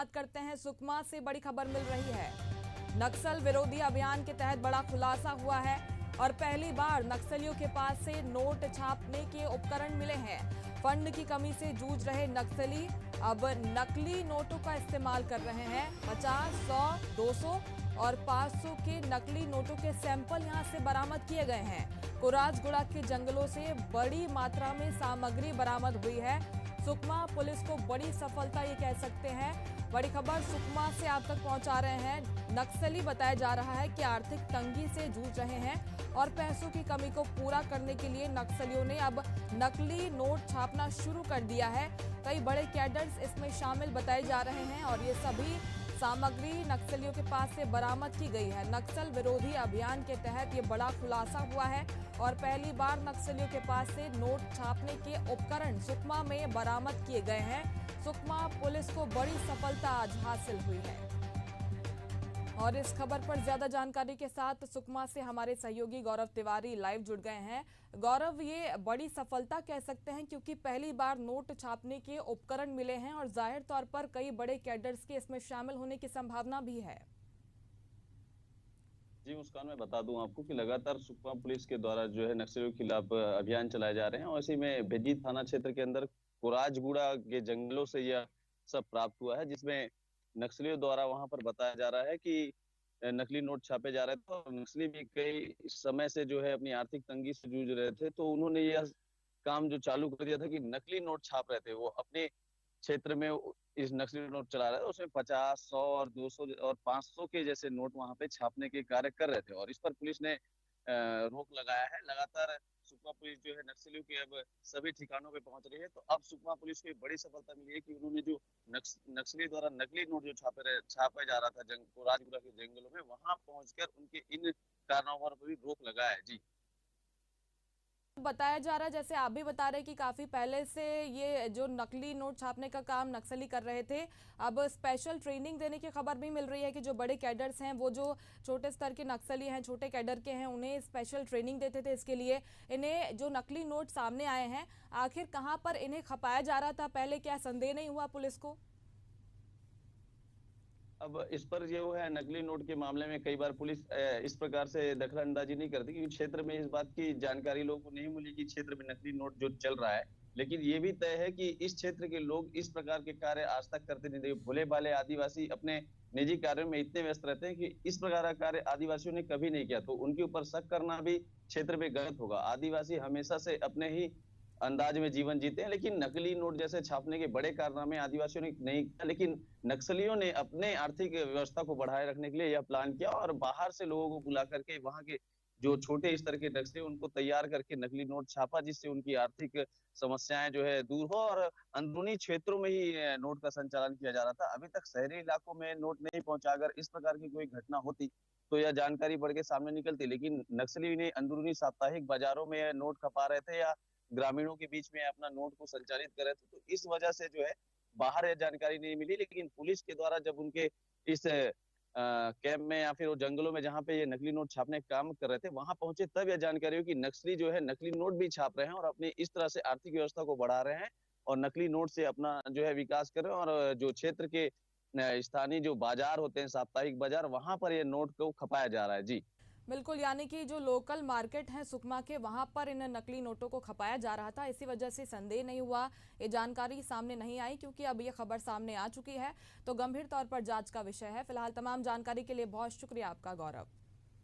बात करते हैं, सुकमा से बड़ी खबर मिल रही है। नक्सल विरोधी अभियान के तहत बड़ा खुलासा हुआ है और पहली बार नक्सलियों के पास से नोट छापने के उपकरण मिले हैं। फंड की कमी से जूझ रहे नक्सली अब नकली नोटों का इस्तेमाल कर रहे हैं। 50, 100, 200 और 500 के नकली नोटों के सैंपल यहां से बरामद किए गए हैं। कोराजगुड़ा के जंगलों से बड़ी मात्रा में सामग्री बरामद हुई है। सुकमा पुलिस को बड़ी सफलता ये कह सकते हैं। बड़ी खबर सुकमा से आप तक पहुंचा रहे हैं। नक्सली बताया जा रहा है कि आर्थिक तंगी से जूझ रहे हैं और पैसों की कमी को पूरा करने के लिए नक्सलियों ने अब नकली नोट छापना शुरू कर दिया है। कई बड़े कैडर्स इसमें शामिल बताए जा रहे हैं और ये सभी सामग्री नक्सलियों के पास से बरामद की गई है। नक्सल विरोधी अभियान के तहत ये बड़ा खुलासा हुआ है और पहली बार नक्सलियों के पास से नोट छापने के उपकरण सुकमा में बरामद किए गए हैं। सुकमा पुलिस को बड़ी सफलता आज हासिल हुई है। और इस खबर पर ज्यादा जानकारी के साथ सुकमा से हमारे सहयोगी गौरव तिवारी लाइव जुड़ गए हैं। गौरव, ये बड़ी सफलता कह सकते हैं क्योंकि पहली बार नोट छापने के उपकरण मिले हैं और जाहिर तौर पर कई बड़े कैडर्स के इसमें शामिल होने की संभावना भी है। जी मुस्कान, मैं बता दूं आपको कि लगातार सुकमा पुलिस के द्वारा जो है नक्सलियों के खिलाफ अभियान चलाए जा रहे हैं और इसी में भेज्जी थाना क्षेत्र के अंदर कोराजगुड़ा के जंगलों से यह सब प्राप्त हुआ है, जिसमें नक्सलियों द्वारा वहां पर बताया जा रहा है कि नकली नोट छापे जा रहे थे और नक्सली भी कई समय से जो है अपनी आर्थिक तंगी से जूझ रहे थे। तो उन्होंने यह काम जो चालू कर दिया था कि नकली नोट छाप रहे थे। वो अपने क्षेत्र में इस नकली नोट चला रहे थे, उसमें 50, 100 और 200 और 500 के जैसे नोट वहां पे छापने के कार्य कर रहे थे और इस पर पुलिस ने रोक लगाया है। लगातार सुकमा पुलिस जो है नक्सलियों के अब सभी ठिकानों पे पहुंच रही है। तो अब सुकमा पुलिस को एक बड़ी सफलता मिली है कि उन्होंने जो नक्सली द्वारा नकली नोट जो छापा जा रहा था राजपुरा के जंगलों में, वहां पहुंचकर उनके इन कारनामों पर भी रोक लगाया है। जी, बताया जा रहा है, जैसे आप भी बता रहे हैं कि काफी पहले से ये जो नकली नोट छापने का काम नक्सली कर रहे थे, अब स्पेशल ट्रेनिंग देने की खबर भी मिल रही है कि जो बड़े कैडर्स हैं, वो जो छोटे स्तर के नक्सली हैं, छोटे कैडर के हैं, उन्हें स्पेशल ट्रेनिंग देते थे। इसके लिए इन्हें जो नकली नोट सामने आए हैं, आखिर कहाँ पर इन्हें खपाया जा रहा था पहले, क्या संदेह नहीं हुआ पुलिस को? अब इस पर जो है नकली नोट के मामले में कई बार पुलिस इस प्रकार से दखल अंदाजी नहीं करती, क्योंकि क्षेत्र में इस बात की जानकारी लोगों को नहीं मिली कि क्षेत्र में नकली नोट जो चल रहा है। लेकिन ये भी तय है कि इस क्षेत्र के लोग इस प्रकार के कार्य आज तक करते नहीं थे। भोले भाले आदिवासी अपने निजी कार्यों में इतने व्यस्त रहते हैं कि इस प्रकार का कार्य आदिवासियों ने कभी नहीं किया। तो उनके ऊपर शक करना भी क्षेत्र में गलत होगा। आदिवासी हमेशा से अपने ही अंदाज में जीवन जीते हैं, लेकिन नकली नोट जैसे छापने के बड़े कारनामे आदिवासियों ने नहीं किया। लेकिन नक्सलियों ने अपने आर्थिक व्यवस्था को बढ़ाए रखने के लिए यह प्लान किया और बाहर से लोगों को बुला करके वहां के जो छोटे स्तर के नक्सली उनको तैयार करके नकली नोट छापा, जिससे उनकी आर्थिक समस्याएं जो है दूर हो और अंदरूनी क्षेत्रों में ही नोट का संचालन किया जा रहा था। अभी तक शहरी इलाकों में नोट नहीं पहुंचा। अगर इस प्रकार की कोई घटना होती तो यह जानकारी बढ़ के सामने निकलती, लेकिन नक्सली ने अंदरूनी साप्ताहिक बाजारों में नोट खपा रहे थे या ग्रामीणों के बीच में अपना नोट को संचालित कर रहे थे। तो इस वजह से जो है बाहर यह जानकारी नहीं मिली। लेकिन पुलिस के द्वारा जब उनके इस कैंप में या फिर वो जंगलों में जहां पे ये नकली नोट छापने का काम कर रहे थे, वहां पहुंचे, तब यह जानकारी हुई कि नक्सली जो है नकली नोट भी छाप रहे हैं और अपनी इस तरह से आर्थिक व्यवस्था को बढ़ा रहे हैं और नकली नोट से अपना जो है विकास कर रहे हैं। और जो क्षेत्र के स्थानीय जो बाजार होते हैं, साप्ताहिक बाजार, वहां पर ये नोट को खपाया जा रहा है। जी बिल्कुल, यानी कि जो लोकल मार्केट है सुकमा के, वहां पर इन नकली नोटों को खपाया जा रहा था। इसी वजह से संदेह नहीं हुआ, ये जानकारी सामने नहीं आई, क्योंकि अब ये खबर सामने आ चुकी है तो गंभीर तौर पर जांच का विषय है। फिलहाल तमाम जानकारी के लिए बहुत शुक्रिया आपका, गौरव।